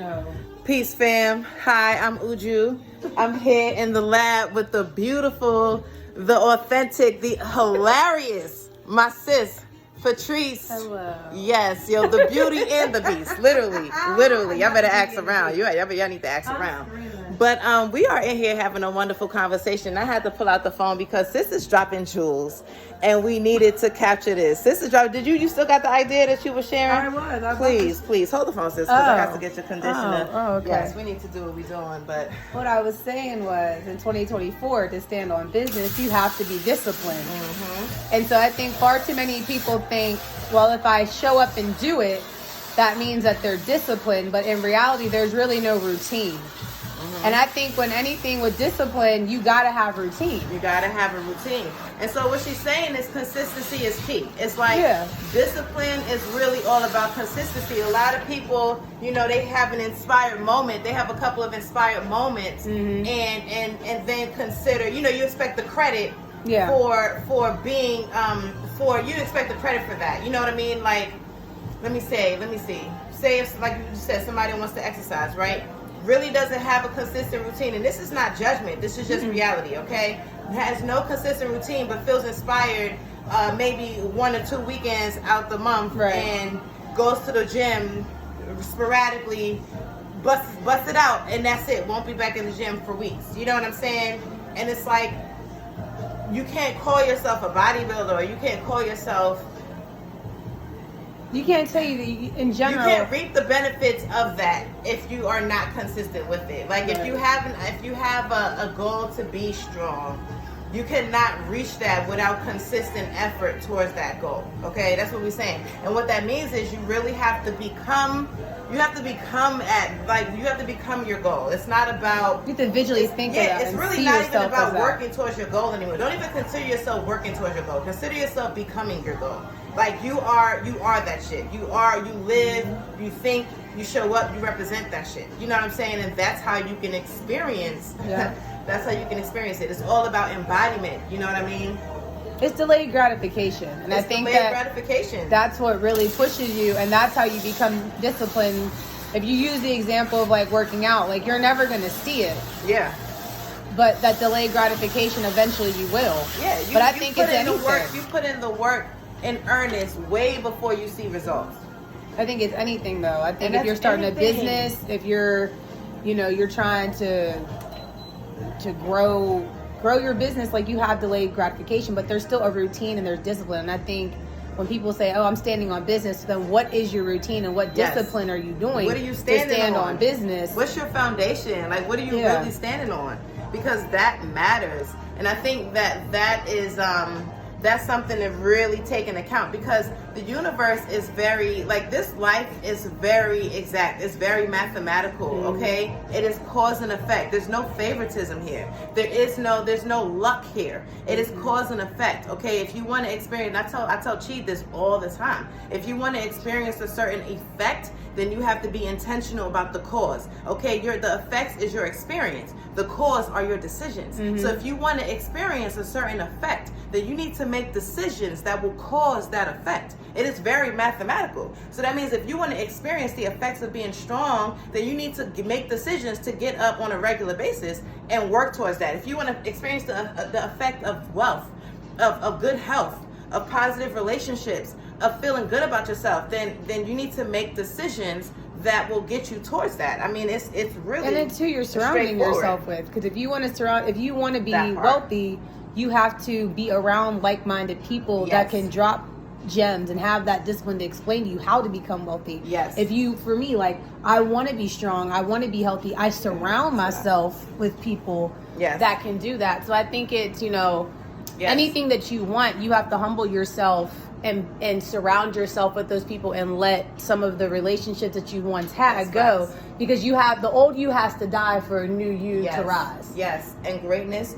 Oh. Peace, fam. Hi, I'm Uju. I'm here in the lab with the beautiful, the authentic, the hilarious, my sis, Patrice. Hello. Yes, yo, the beauty and the beast. Literally. Y'all better ask around. Y'all need to ask around. But we are in here having a wonderful conversation. I had to pull out the phone because sis is dropping jewels, and we needed to capture this. Sis is dropping. Did you still got the idea that you were sharing? I was. Please hold the phone, sis, because I have to get your conditioner. Oh, okay. Yes, we need to do what we're doing, but What I was saying was, in 2024, to stand on business, you have to be disciplined. And so I think far too many people think, well, if I show up and do it, that means that they're disciplined. But in reality, there's really no routine. And I think when anything with discipline, you got to have routine. you gotta have a routine. And so what she's saying is consistency is key. It's like discipline is really all about consistency. A lot of people, you know, they have an inspired moment. They have a couple of inspired moments, and then consider, you know, you expect the credit for being for you expect the credit for that. You know what I mean? Like, let me see. Say if, like you said, somebody wants to exercise, right? Really doesn't have a consistent routine, and this is not judgment, this is just reality, okay? Has no consistent routine but feels inspired maybe 1 or 2 weekends out the month, and goes to the gym sporadically, busts it out, and that's it. Won't be back in the gym for weeks. You know what I'm saying? And it's like, you can't call yourself a bodybuilder, or you can't call yourself, You can't say that in general. You can't reap the benefits of that if you are not consistent with it. Like if you have a goal to be strong, you cannot reach that without consistent effort towards that goal. Okay, that's what we're saying. And what that means is you really have to become. You have to become your goal. It's not about. You have to visually think of that. It's really not even about working towards your goal anymore. Don't even consider yourself working towards your goal. Consider yourself becoming your goal. Like you are that shit. You live, you think, you show up, you represent that shit. You know what I'm saying? And that's how you can experience. That's how you can experience it. It's all about embodiment. You know what I mean? It's delayed gratification, and I think that gratification. That's what really pushes you, and that's how you become disciplined. If you use the example of like working out, like you're never going to see it. Yeah. But that delayed gratification, eventually you will. Yeah. But I think it's anything. You put in the work in earnest way before you see results. I think it's anything though. I think if you're starting a business, if you're, you're trying to grow your business, like you have delayed gratification, but there's still a routine and there's discipline. And I think when people say, "Oh, I'm standing on business," then what is your routine and what discipline are you doing? What are you standing to stand on business? What's your foundation? Like, what are you really standing on? Because that matters. And I think that is that's something to really take into account, because the universe is very, like, this life is very exact. It's very mathematical, okay? It is cause and effect. There's no favoritism here. There's no luck here. It is cause and effect, okay? If you want to experience, I tell Chi this all the time. If you want to experience a certain effect, then you have to be intentional about the cause, okay? The effects is your experience. The cause are your decisions. So if you want to experience a certain effect, then you need to make decisions that will cause that effect. It is very mathematical. So that means if you want to experience the effects of being strong, then you need to make decisions to get up on a regular basis and work towards that. If you want to experience the effect of wealth, of good health, of positive relationships, of feeling good about yourself, then you need to make decisions that will get you towards that. I mean, it's really, and it's who you're surrounding yourself with. Because if you want to be wealthy, you have to be around like-minded people that can drop gems and have that discipline to explain to you how to become wealthy. For me, like, I want to be strong, I want to be healthy, I surround myself with people that can do that. So I think it's, anything that you want, you have to humble yourself and surround yourself with those people and let some of the relationships that you once had go, because the old you has to die for a new you to rise. Yes, and greatness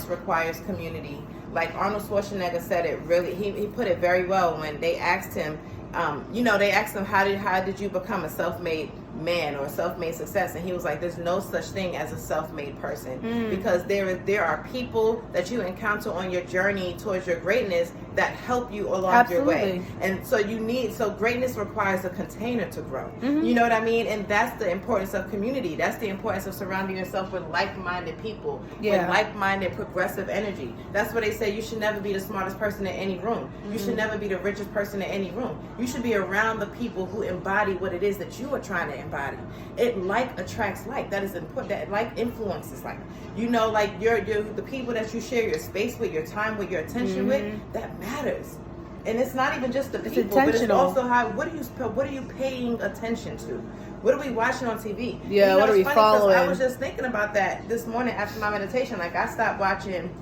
requires community. Like Arnold Schwarzenegger said it really, he put it very well when they asked him, they asked him, how did you become a self-made man or self-made success? And he was like, there's no such thing as a self-made person, because there are people that you encounter on your journey towards your greatness, that help you along your way. And so greatness requires a container to grow. You know what I mean? And that's the importance of community. That's the importance of surrounding yourself with like-minded people, with like-minded progressive energy. That's what they say. You should never be the smartest person in any room. You should never be the richest person in any room. You should be around the people who embody what it is that you are trying to embody. It like attracts like. That is important. That like influences like. You know, like the people that you share your space with, your time with, your attention with, that matters. And it's not even just the people, but it's also what are you paying attention to? What are we watching on TV? Yeah, what are we following? I was just thinking about that this morning after my meditation. Like, I stopped watching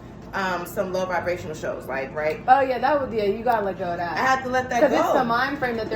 some low vibrational shows, like, right? Oh yeah, you gotta let go of that. I had to let that go. Because it's the mind frame that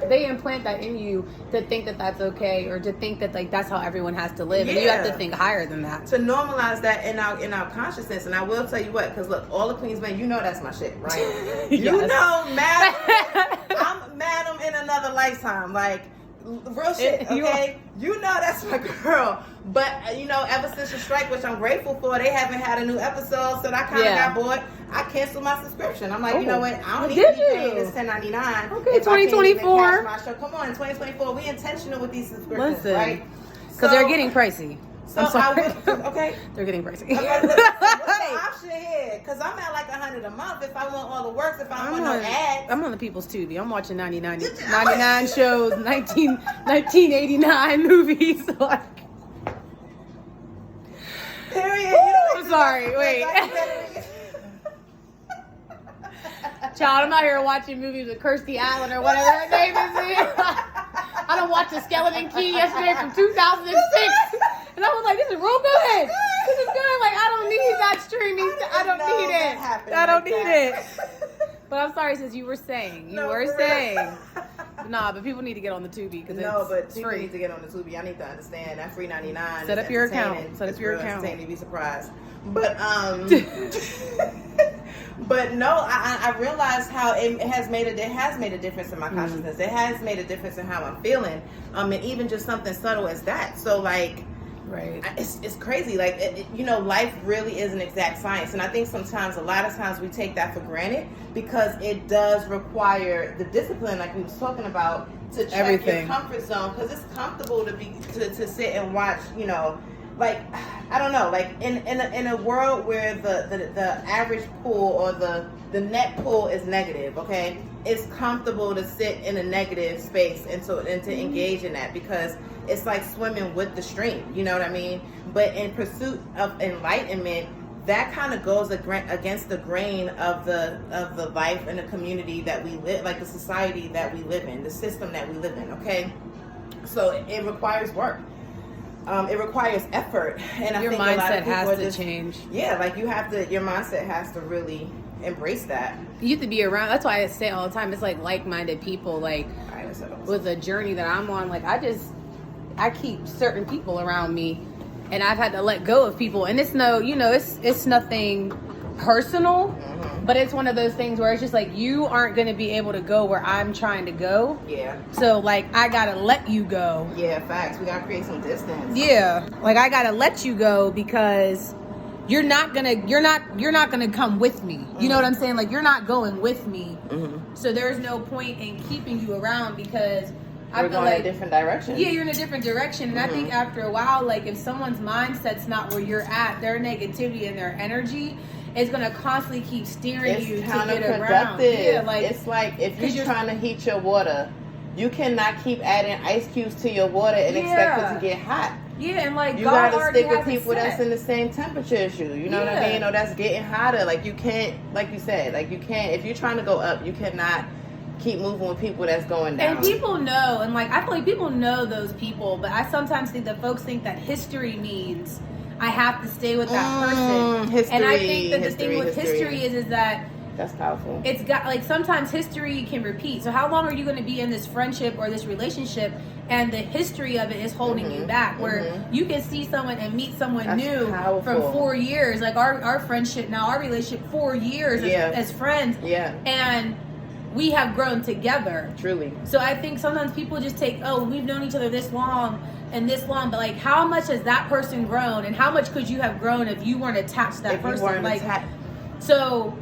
they implant that in you to think that that's okay, or to think that like that's how everyone has to live, and you have to think higher than that. To normalize that in our consciousness. And I will tell you what, because look, all the Queens men, you know that's my shit, right? You know, I'm madam in another lifetime, like. Real shit, okay? You know that's my girl. But, you know, ever since the strike, which I'm grateful for, they haven't had a new episode, so I kind of got bored. I canceled my subscriction. I'm like, you know what? I don't need to be paying this $10.99. Okay, 2024. Come on, in 2024, we intentional with these subscriptions, right? Because they're getting pricey. So okay. They're getting pricey. What's the option here? Because I'm at like $100 a month if I want all the works, if I don't want no ads. I'm on the People's Tubi. I'm watching 99 shows, 1989 movies. Like, period. I'm sorry. Wait. Child, I'm out here watching movies with Kirstie Allen or whatever her name is. I done watched The Skeleton Key yesterday from 2006. And I was like, this is real good. This is good. Like, I don't need that streaming. I don't need it. I don't need it. But I'm sorry, sis, you were saying. Nah, but people need to get on the Tubi. But people need to get on the Tubi. I need to understand that free 99. Set up your account. Set up your account. You'd be surprised. But but no, I realized how it has made a difference in my consciousness. It has made a difference in how I'm feeling. And even just something subtle as that. So like. Right. It's crazy. Like, you know, life really is an exact science. And I think a lot of times we take that for granted because it does require the discipline, like we was talking about, to check your comfort zone. Because it's comfortable to sit and watch, you know, like, I don't know, like in a world where the average pull or the net pull is negative, okay? It's comfortable to sit in a negative space and to engage in that because it's like swimming with the stream, you know what I mean? But in pursuit of enlightenment, that kind of goes against the grain of the life and the community that we live, like the society that we live in, the system that we live in, okay? So it requires work. It requires effort. And I think a lot of people has to change. Yeah, like your mindset has to really embrace that. You have to be around. That's why I say all the time, it's like like-minded people, like with the journey that I'm on, like I keep certain people around me, and I've had to let go of people, and it's nothing personal, but it's one of those things where it's just like, you aren't going to be able to go where I'm trying to go. Yeah. So like, I got to let you go. Yeah, facts. We got to create some distance. Yeah. Like, I got to let you go because you're not gonna come with me. You know what I'm saying? Like, you're not going with me. So there's no point in keeping you around because we're going in a different direction. Yeah, you're in a different direction. And I think after a while, like, if someone's mindset's not where you're at, their negativity and their energy is going to constantly keep steering you to get around. Yeah, like, it's like if you're trying to heat your water, you cannot keep adding ice cubes to your water and expect it to get hot. Yeah, and like, you gotta stick with people that's in the same temperature as you. You know what I mean? Or that's getting hotter. Like, you can't, like you said, like, you can't, if you're trying to go up, you cannot keep moving with people that's going down. And people know, and like, I feel like people know those people, but I sometimes think that folks think that history means I have to stay with that person. History, and I think that the thing with history is that that's powerful. It's got, like, sometimes history can repeat. So how long are you going to be in this friendship or this relationship and the history of it is holding you back, where you can see someone and meet someone new from 4 years, like our friendship now, our relationship, 4 years as friends, and we have grown together. Truly. So I think sometimes people just take, we've known each other this long, but like, how much has that person grown, and how much could you have grown if you weren't attached to that person? Like, so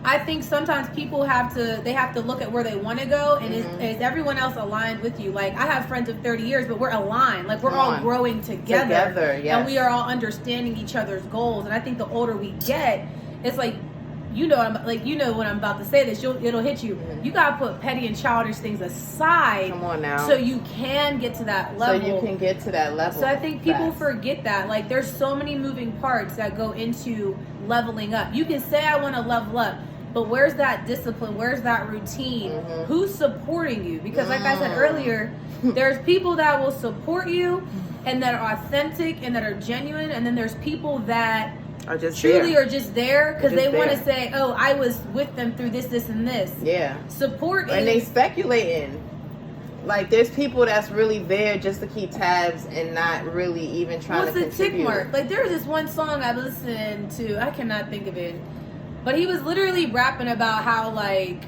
I think sometimes people have to look at where they want to go, and is everyone else aligned with you? Like, I have friends of 30 years, but we're aligned. Like, we're all growing together, yes. And we are all understanding each other's goals. And I think the older we get, it's like, when I'm about to say this, it'll hit you. Mm-hmm. You gotta put petty and childish things aside. Come on now. So you can get to that level. So you can get to that level. So I think people forget that. Like, there's so many moving parts that go into leveling up. You can say, I want to level up, but where's that discipline? Where's that routine? Mm-hmm. Who's supporting you? Because like I said earlier, there's people that will support you and that are authentic and that are genuine, and then there's people that are just truly there. are just there because they want to say, oh, I was with them through this, and this. Yeah. Support and they speculating. Like, there's people that's really there just to keep tabs and not really even trying to contribute. What's the tick mark? Like, there was this one song I listened to, I cannot think of it, but he was literally rapping about how, like,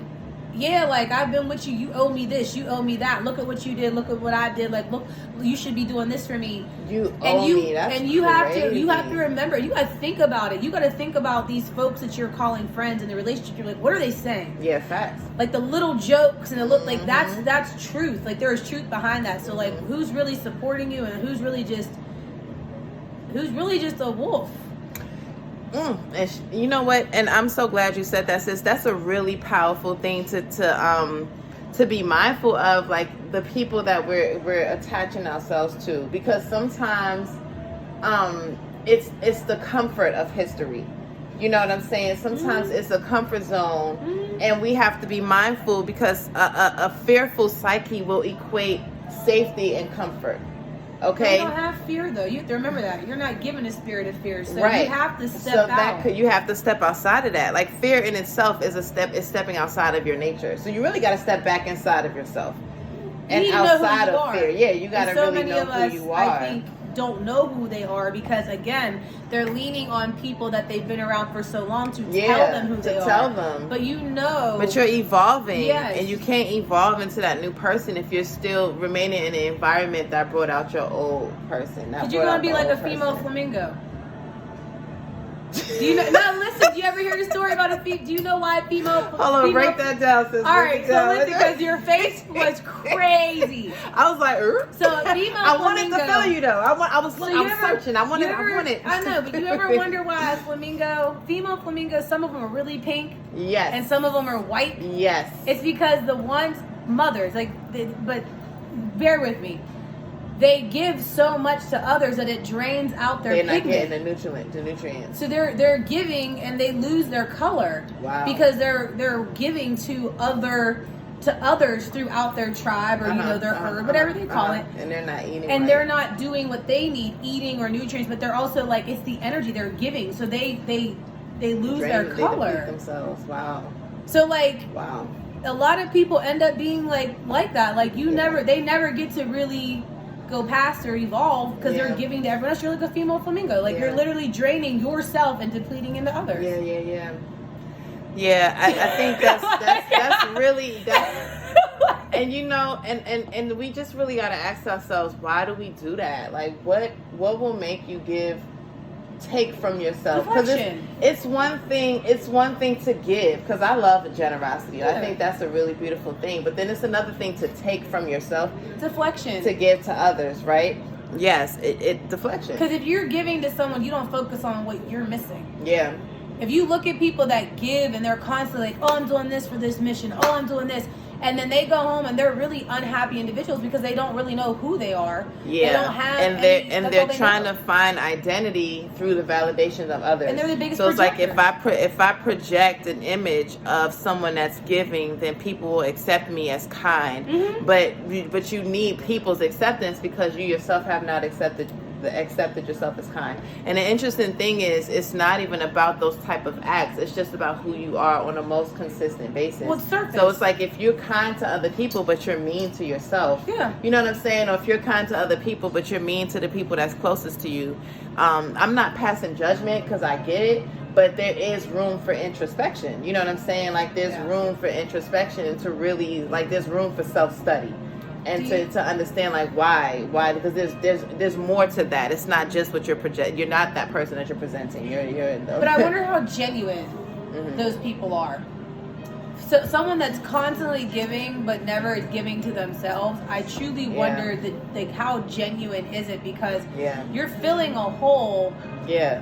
yeah, like, I've been with you, you owe me this, you owe me that, look at what you did, look at what I did, like, look, you should be doing this for me. You owe me, that's and you crazy. you have to remember, you gotta think about it. You gotta think about these folks that you're calling friends in the relationship. You're like, what are they saying? Yeah, facts. Like, the little jokes and the look, like, that's truth. Like, there is truth behind that. So, like, who's really supporting you and who's really just a wolf? And you know what? And I'm so glad you said that, sis. That's a really powerful thing to be mindful of, like, the people that we're attaching ourselves to, because sometimes it's the comfort of history. You know what I'm saying? Sometimes it's a comfort zone, and we have to be mindful, because a fearful psyche will equate safety and comfort. Okay. You don't have fear, though. You have to remember that you're not given a spirit of fear, so right. You have to step out. You have to step outside of that. Like, fear in itself is stepping outside of your nature. So you really got to step back inside of yourself and outside of fear. Yeah, you got to really know who you are. I think don't know who they are, because again, they're leaning on people that they've been around for so long to tell them who they are. Tell them. But but you're evolving. Yes. And you can't evolve into that new person if you're still remaining in an environment that brought out your old person. Because you're going to be like a female flamingo. Do you know? Now listen. Do you ever hear the story about a female? Do you know why female? Hold on, break that down, sis. All right, so listen, because your face was crazy. I was like, So a female I wanted to feel you though. I was searching. I wanted. I know, but you ever wonder why a female flamingos, some of them are really pink. Yes. And some of them are white. Yes. It's because the ones mothers but bear with me. They give so much to others that it drains out their pigment. They're not getting the nutrients. So they're giving and they lose their color. Wow. Because they're giving to others throughout their tribe or their herd, whatever they call it. And they're not eating. And they're not doing what they need, eating or nutrients, but they're also like, it's the energy they're giving. So they lose their color. They deplete themselves. Wow. So like, wow. A lot of people end up being like that. Like they never get to really go past or evolve because they're giving to everyone else. You're like a female flamingo. Like you're literally draining yourself and depleting into others. Yeah, I think that's really and and we just really got to ask ourselves, why do we do that? Like what will make you take from yourself? Because it's one thing to give, because I love generosity. I think that's a really beautiful thing, but then it's another thing to take from yourself, deflection, to give to others, right? Yes, it deflection. Because if you're giving to someone, you don't focus on what you're missing. Yeah. If you look at people that give and they're constantly like, oh, I'm doing this for this mission, oh, I'm doing this, and then they go home and they're really unhappy individuals because they don't really know who they are. Yeah, they don't have they're trying to find identity through the validation of others. And they're the biggest. So it's like if I project an image of someone that's giving, then people will accept me as kind. Mm-hmm. But you need people's acceptance because you yourself have not accepted yourself as kind. And the interesting thing is, it's not even about those type of acts. It's just about who you are on a most consistent basis. Well, surface. So it's like if you're kind to other people but you're mean to yourself. Yeah. You know what I'm saying? Or if you're kind to other people but you're mean to the people that's closest to you. I'm not passing judgment because I get it, but there is room for introspection. You know what I'm saying? Like there's room for introspection and to really, like there's room for self-study. And to understand like why because there's more to that. It's not just what you're projecting. You're not that person that you're presenting. You're But I wonder how genuine those people are. So someone that's constantly giving but never giving to themselves, I truly wonder that, how genuine is it? Because you're filling a hole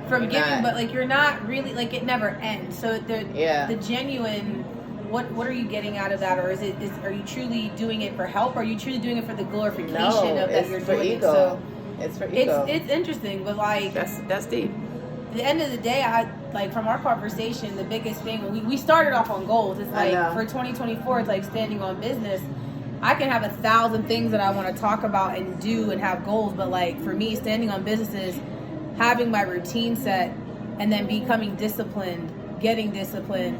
from giving, but you're not really, it never ends. So the genuine, what are you getting out of that? Or are you truly doing it for help? Or are you truly doing it for the glorification of that you're doing it? So it's for ego. It's interesting, but that's deep. At the end of the day, from our conversation, the biggest thing, we started off on goals. It's for 2024, it's standing on business. I can have 1,000 things that I want to talk about and do and have goals, but for me, standing on business is having my routine set and then becoming disciplined, getting disciplined,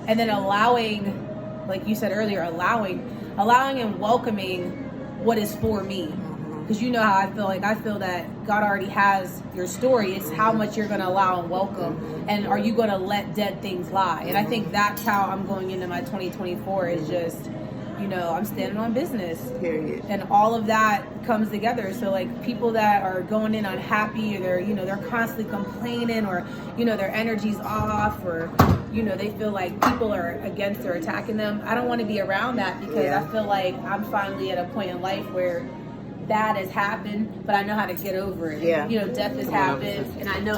and then allowing, like you said earlier, allowing and welcoming what is for me. Because you know how I feel. I feel that God already has your story. It's how much you're going to allow and welcome. And are you going to let dead things lie? And I think that's how I'm going into my 2024 is just, I'm standing on business. Period. And all of that comes together. So people that are going in unhappy, or they're constantly complaining, or, their energy's off, or, they feel like people are against or attacking them. I don't want to be around that, because I feel like I'm finally at a point in life where that has happened, but I know how to get over it. Death has happened, and I know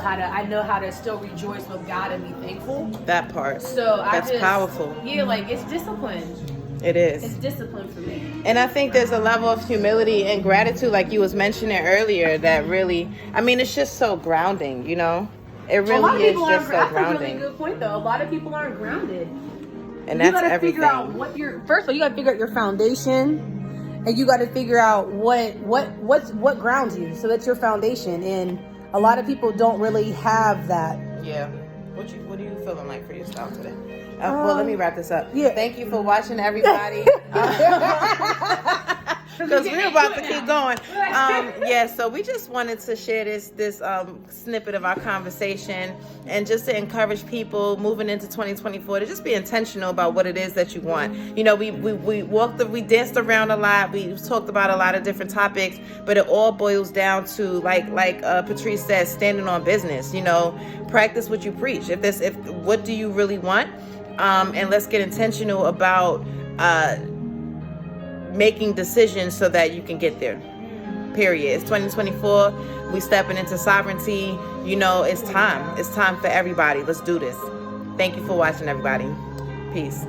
how to still rejoice with God and be thankful. That part. So that's powerful. It's discipline. It is. It's discipline for me. And I think there's a level of humility and gratitude, like you was mentioning earlier, that really, it's just so grounding. It really is just so grounding. That's a really good point, though. A lot of people aren't grounded, and that's everything. Figure out first of all, you got to figure out your foundation. And you got to figure out what grounds you. So that's your foundation. And a lot of people don't really have that. Yeah. What are you feeling like for yourself today? Well, let me wrap this up. Yeah. Thank you for watching, everybody. Because we're about to keep going. So we just wanted to share this snippet of our conversation, and just to encourage people moving into 2024 to just be intentional about what it is that you want. We danced around a lot. We talked about a lot of different topics, but it all boils down to like Patrice said, standing on business. Practice what you preach. If what do you really want? And let's get intentional about making decisions so that you can get there. Period. It's 2024. We stepping into sovereignty. It's time. It's time for everybody. Let's do this. Thank you for watching, everybody. Peace.